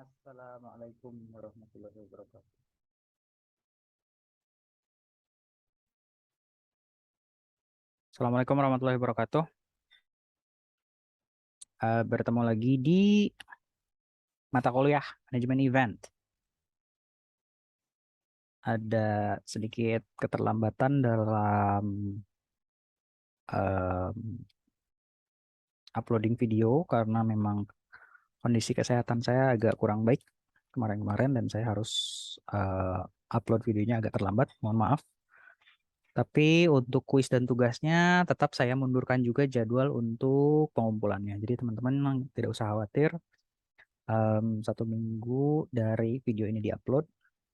Assalamualaikum warahmatullahi wabarakatuh. Assalamualaikum warahmatullahi wabarakatuh. Bertemu lagi di mata kuliah manajemen event. Ada sedikit keterlambatan dalam em, uploading video karena memang kondisi kesehatan saya agak kurang baik kemarin-kemarin dan saya harus upload videonya agak terlambat. Mohon maaf. Tapi untuk kuis dan tugasnya tetap saya mundurkan juga jadwal untuk pengumpulannya. Jadi teman-teman memang tidak usah khawatir. 1 minggu dari video ini diupload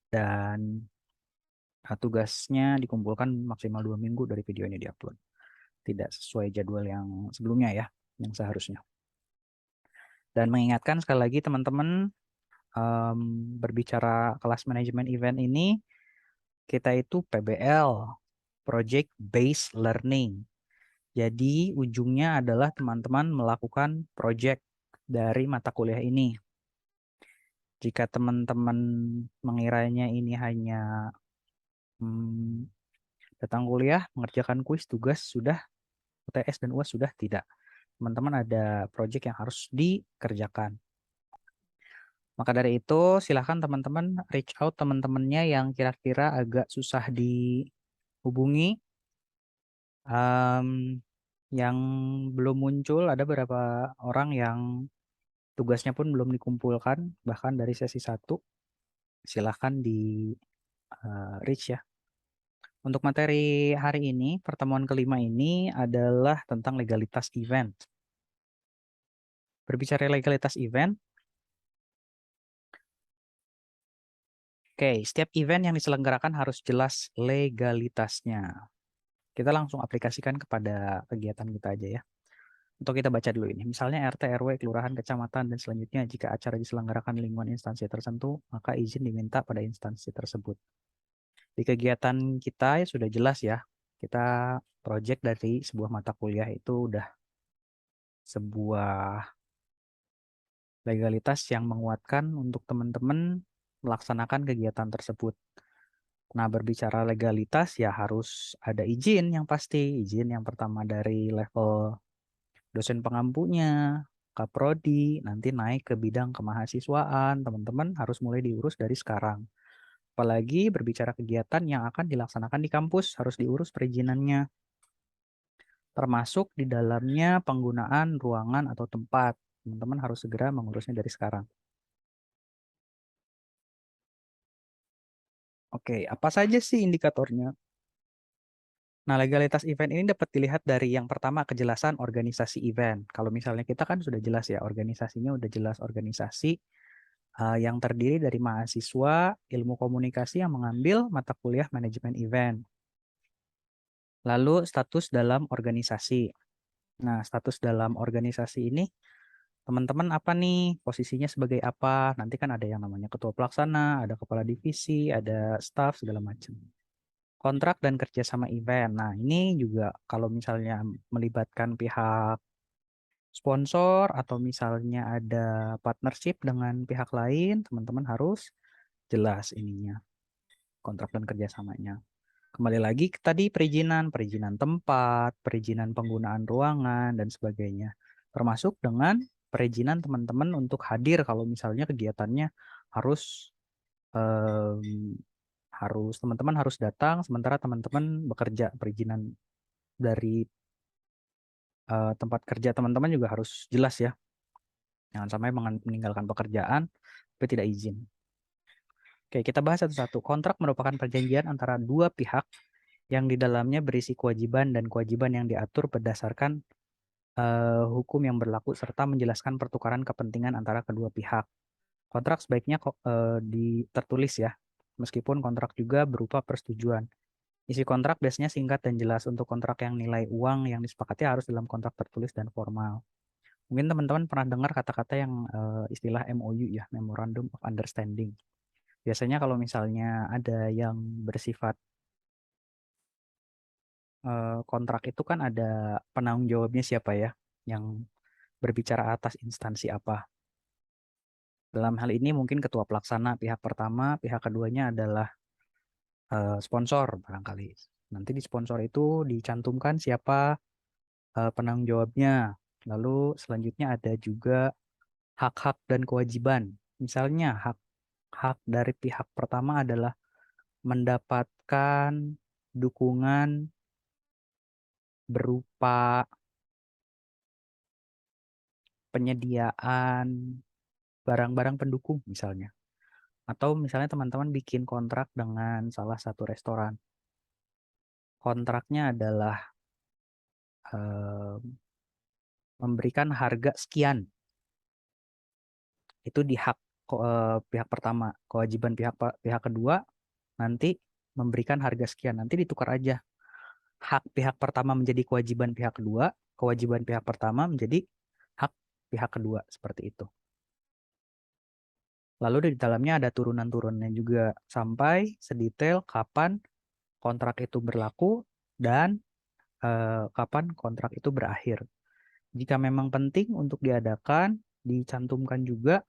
dan tugasnya dikumpulkan maksimal 2 minggu dari video ini diupload. Tidak sesuai jadwal yang sebelumnya ya, yang seharusnya. Dan mengingatkan sekali lagi teman-teman, berbicara kelas manajemen event ini, kita itu PBL, Project Based Learning. Jadi ujungnya adalah teman-teman melakukan project dari mata kuliah ini. Jika teman-teman mengiranya ini hanya datang kuliah, mengerjakan kuis, tugas sudah, UTS dan UAS sudah, tidak. Teman-teman ada project yang harus dikerjakan. Maka dari itu, silahkan teman-teman reach out teman-temannya yang kira-kira agak susah dihubungi, yang belum muncul, ada beberapa orang yang tugasnya pun belum dikumpulkan, bahkan dari sesi 1, silahkan di reach ya. Untuk materi hari ini, pertemuan kelima ini adalah tentang legalitas event. Berbicara legalitas event, oke, setiap event yang diselenggarakan harus jelas legalitasnya. Kita langsung aplikasikan kepada kegiatan kita aja ya. Untuk kita baca dulu ini. Misalnya RT, RW, kelurahan, kecamatan, dan selanjutnya jika acara diselenggarakan di lingkungan instansi tertentu, maka izin diminta pada instansi tersebut. Di kegiatan kita ya sudah jelas ya, kita project dari sebuah mata kuliah itu udah sebuah legalitas yang menguatkan untuk teman-teman melaksanakan kegiatan tersebut. Nah, berbicara legalitas ya harus ada izin yang pasti. Izin yang pertama dari level dosen pengampunya, kaprodi, nanti naik ke bidang kemahasiswaan. Teman-teman harus mulai diurus dari sekarang. Apalagi berbicara kegiatan yang akan dilaksanakan di kampus, harus diurus perizinannya. Termasuk di dalamnya penggunaan ruangan atau tempat. Teman-teman harus segera mengurusnya dari sekarang. Oke, apa saja sih indikatornya? Nah, legalitas event ini dapat dilihat dari yang pertama, kejelasan organisasi event. Kalau misalnya kita kan sudah jelas ya, organisasinya udah jelas organisasi yang terdiri dari mahasiswa ilmu komunikasi yang mengambil mata kuliah manajemen event. Lalu status dalam organisasi. Nah, status dalam organisasi ini teman-teman apa nih? Posisinya sebagai apa? Nanti kan ada yang namanya ketua pelaksana, ada kepala divisi, ada staff, segala macam. Kontrak dan kerjasama event. Nah, ini juga kalau misalnya melibatkan pihak sponsor atau misalnya ada partnership dengan pihak lain, teman-teman harus jelas ininya, kontrak dan kerjasamanya. Kembali lagi ke tadi perizinan, perizinan tempat, perizinan penggunaan ruangan, dan sebagainya. Termasuk dengan perizinan teman-teman untuk hadir kalau misalnya kegiatannya harus teman-teman harus datang, sementara teman-teman bekerja. Perizinan dari tempat kerja teman-teman juga harus jelas ya. Jangan sampai meninggalkan pekerjaan tapi tidak izin. Oke, kita bahas satu-satu. Kontrak merupakan perjanjian antara dua pihak yang di dalamnya berisi kewajiban dan kewajiban yang diatur berdasarkan hukum yang berlaku serta menjelaskan pertukaran kepentingan antara kedua pihak. Kontrak sebaiknya tertulis ya, meskipun kontrak juga berupa persetujuan. Isi kontrak biasanya singkat dan jelas. Untuk kontrak yang nilai uang yang disepakati harus dalam kontrak tertulis dan formal. Mungkin teman-teman pernah dengar kata-kata yang istilah MOU ya, Memorandum of Understanding. Biasanya kalau misalnya ada yang bersifat kontrak itu kan ada penanggung jawabnya siapa ya, yang berbicara atas instansi apa. Dalam hal ini mungkin ketua pelaksana pihak pertama, pihak keduanya adalah sponsor barangkali. Nanti di sponsor itu dicantumkan siapa penanggung jawabnya. Lalu selanjutnya ada juga hak-hak dan kewajiban. Misalnya hak dari pihak pertama adalah mendapatkan dukungan berupa penyediaan barang-barang pendukung misalnya. Atau misalnya teman-teman bikin kontrak dengan salah satu restoran. Kontraknya adalah memberikan harga sekian. Itu di hak pihak pertama. Kewajiban pihak kedua nanti memberikan harga sekian. Nanti ditukar aja. Hak pihak pertama menjadi kewajiban pihak kedua, kewajiban pihak pertama menjadi hak pihak kedua, seperti itu. Lalu di dalamnya ada turunan-turunannya juga sampai sedetail kapan kontrak itu berlaku dan kapan kontrak itu berakhir. Jika memang penting untuk diadakan, dicantumkan juga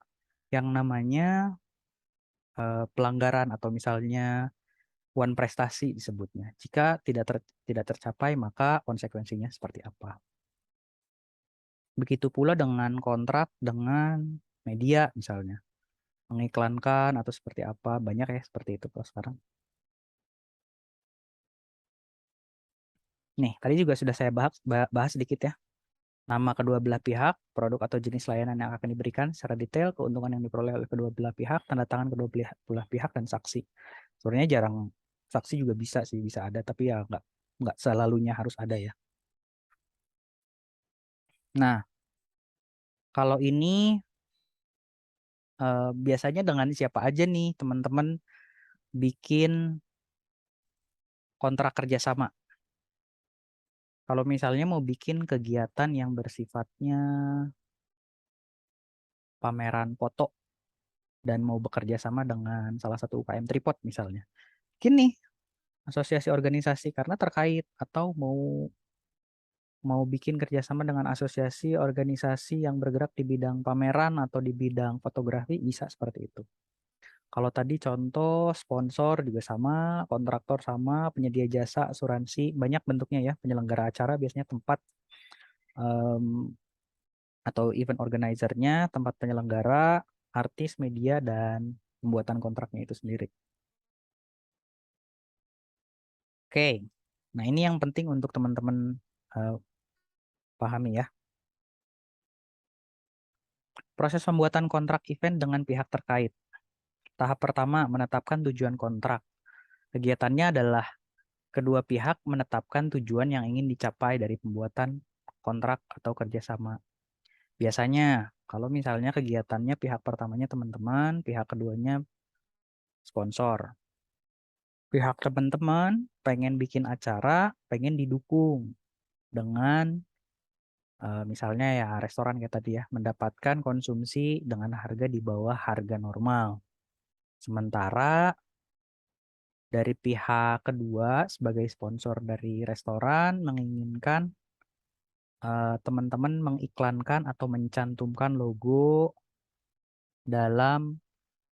yang namanya pelanggaran atau misalnya one prestasi disebutnya. Jika tidak tercapai, maka konsekuensinya seperti apa. Begitu pula dengan kontrak dengan media misalnya. Mengiklankan atau seperti apa. Banyak ya seperti itu kalau sekarang. Nih, tadi juga sudah saya bahas sedikit ya. Nama kedua belah pihak, produk atau jenis layanan yang akan diberikan secara detail, keuntungan yang diperoleh oleh kedua belah pihak, tanda tangan kedua belah pihak, dan saksi. Sebenarnya jarang saksi juga bisa sih, bisa ada, tapi ya nggak selalunya harus ada ya. Nah, kalau ini biasanya dengan siapa aja nih teman-teman bikin kontrak kerjasama? Kalau misalnya mau bikin kegiatan yang bersifatnya pameran foto dan mau bekerja sama dengan salah satu UKM tripod misalnya. Mungkin nih asosiasi organisasi karena terkait atau mau bikin kerjasama dengan asosiasi organisasi yang bergerak di bidang pameran atau di bidang fotografi bisa seperti itu. Kalau tadi contoh sponsor juga sama, kontraktor sama, penyedia jasa, asuransi, banyak bentuknya ya. Penyelenggara acara biasanya tempat atau event organizer-nya, tempat penyelenggara, artis, media, dan pembuatan kontraknya itu sendiri. Oke, nah ini yang penting untuk teman-teman uh, pahami ya. Proses pembuatan kontrak event dengan pihak terkait. Tahap pertama, menetapkan tujuan kontrak. Kegiatannya adalah kedua pihak menetapkan tujuan yang ingin dicapai dari pembuatan kontrak atau kerjasama. Biasanya, kalau misalnya kegiatannya pihak pertamanya teman-teman, pihak keduanya sponsor. Pihak teman-teman pengen bikin acara, pengen didukung dengan misalnya ya restoran kayak tadi ya, mendapatkan konsumsi dengan harga di bawah harga normal. Sementara dari pihak kedua sebagai sponsor dari restoran menginginkan teman-teman mengiklankan atau mencantumkan logo dalam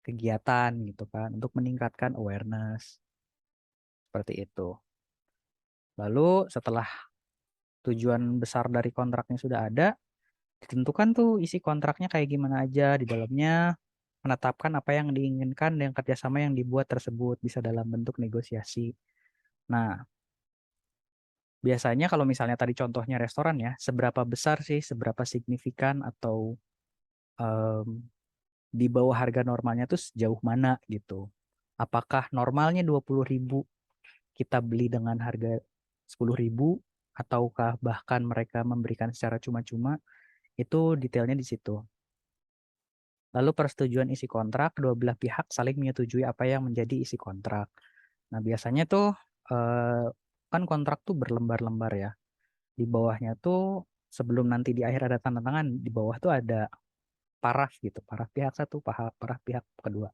kegiatan gitu kan untuk meningkatkan awareness seperti itu. Lalu setelah tujuan besar dari kontraknya sudah ada, ditentukan tuh isi kontraknya kayak gimana aja di dalamnya, menetapkan apa yang diinginkan dan kerjasama yang dibuat tersebut bisa dalam bentuk negosiasi. Nah, biasanya kalau misalnya tadi contohnya restoran ya, seberapa besar sih, seberapa signifikan atau em, di bawah harga normalnya tuh sejauh mana gitu. Apakah normalnya 20.000 kita beli dengan harga 10.000 ataukah bahkan mereka memberikan secara cuma-cuma, itu detailnya di situ. Lalu persetujuan isi kontrak, kedua belah pihak saling menyetujui apa yang menjadi isi kontrak. Nah, biasanya tuh kan kontrak tuh berlembar-lembar ya. Di bawahnya tuh sebelum nanti di akhir ada tanda tangan, di bawah tuh ada paraf gitu. Paraf pihak satu, paraf pihak kedua.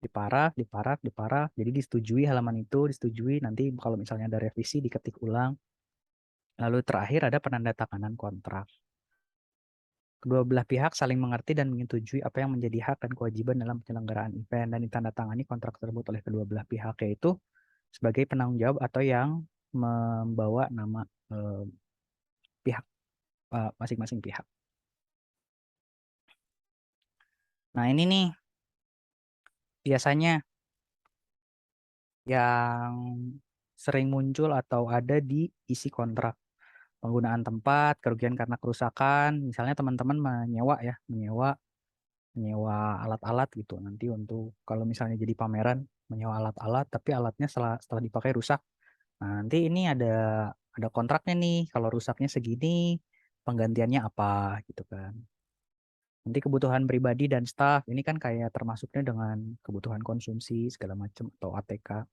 Diparaf, diparaf, diparaf. Jadi disetujui halaman itu, disetujui nanti kalau misalnya ada revisi diketik ulang. Lalu terakhir ada penandatanganan kontrak. Kedua belah pihak saling mengerti dan menyetujui apa yang menjadi hak dan kewajiban dalam penyelenggaraan event dan ditandatangani kontrak tersebut oleh kedua belah pihak, yaitu sebagai penanggung jawab atau yang membawa nama pihak masing-masing pihak. Nah, ini nih biasanya yang sering muncul atau ada di isi kontrak. Penggunaan tempat, kerugian karena kerusakan, misalnya teman-teman menyewa ya, menyewa alat-alat gitu. Nanti untuk kalau misalnya jadi pameran menyewa alat-alat, tapi alatnya setelah dipakai rusak. Nah, nanti ini ada kontraknya nih. Kalau rusaknya segini, penggantiannya apa gitu kan. Nanti kebutuhan pribadi dan staff, ini kan kayak termasuknya dengan kebutuhan konsumsi segala macam atau ATK.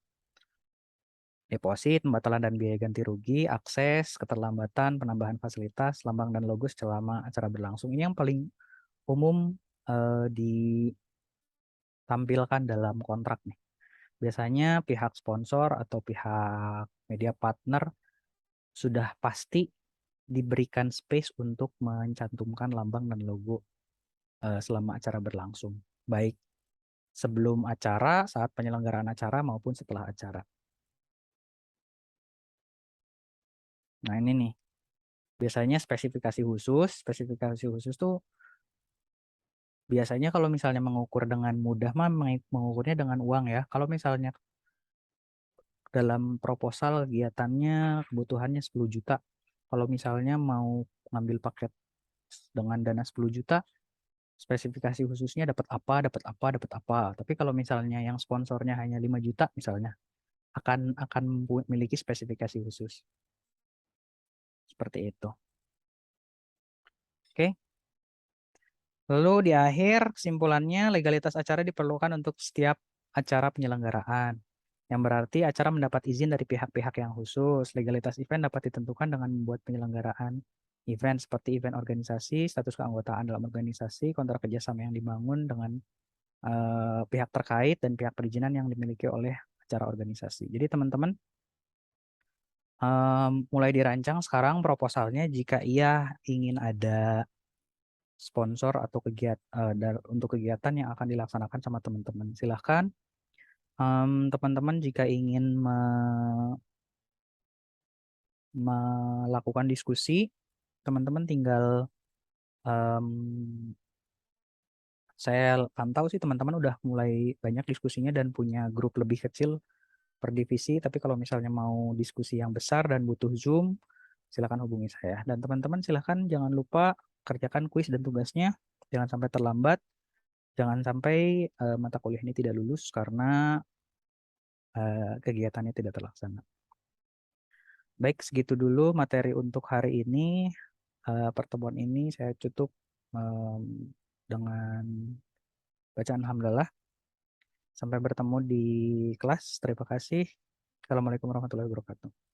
Deposit, pembatalan dan biaya ganti rugi, akses, keterlambatan, penambahan fasilitas, lambang dan logo selama acara berlangsung. Ini yang paling umum ditampilkan dalam kontrak nih. Biasanya pihak sponsor atau pihak media partner sudah pasti diberikan space untuk mencantumkan lambang dan logo selama acara berlangsung. Baik sebelum acara, saat penyelenggaraan acara maupun setelah acara. Nah, ini nih. Biasanya spesifikasi khusus tuh biasanya kalau misalnya mengukur dengan mudah mah mengukurnya dengan uang ya. Kalau misalnya dalam proposal kegiatannya kebutuhannya 10 juta. Kalau misalnya mau ngambil paket dengan dana 10 juta, spesifikasi khususnya dapat apa, dapat apa, dapat apa. Tapi kalau misalnya yang sponsornya hanya 5 juta misalnya, akan memiliki spesifikasi khusus. Seperti itu. Oke. Lalu di akhir kesimpulannya legalitas acara diperlukan untuk setiap acara penyelenggaraan. Yang berarti acara mendapat izin dari pihak-pihak yang khusus. Legalitas event dapat ditentukan dengan membuat penyelenggaraan event seperti event organisasi, status keanggotaan dalam organisasi, kontrak kerjasama yang dibangun dengan pihak terkait dan pihak perizinan yang dimiliki oleh acara organisasi. Jadi teman-teman mulai dirancang sekarang proposalnya jika ia ingin ada sponsor atau untuk kegiatan yang akan dilaksanakan sama teman-teman. Silahkan teman-teman jika ingin melakukan diskusi, teman-teman tinggal em, saya pantau sih teman-teman udah mulai banyak diskusinya dan punya grup lebih kecil per divisi. Tapi kalau misalnya mau diskusi yang besar dan butuh Zoom, silakan hubungi saya. Dan teman-teman silakan jangan lupa kerjakan kuis dan tugasnya. Jangan sampai terlambat. Jangan sampai mata kuliah ini tidak lulus karena kegiatannya tidak terlaksana. Baik, segitu dulu materi untuk hari ini. Pertemuan ini saya tutup dengan bacaan hamdalah. Sampai bertemu di kelas. Terima kasih. Assalamualaikum warahmatullahi wabarakatuh.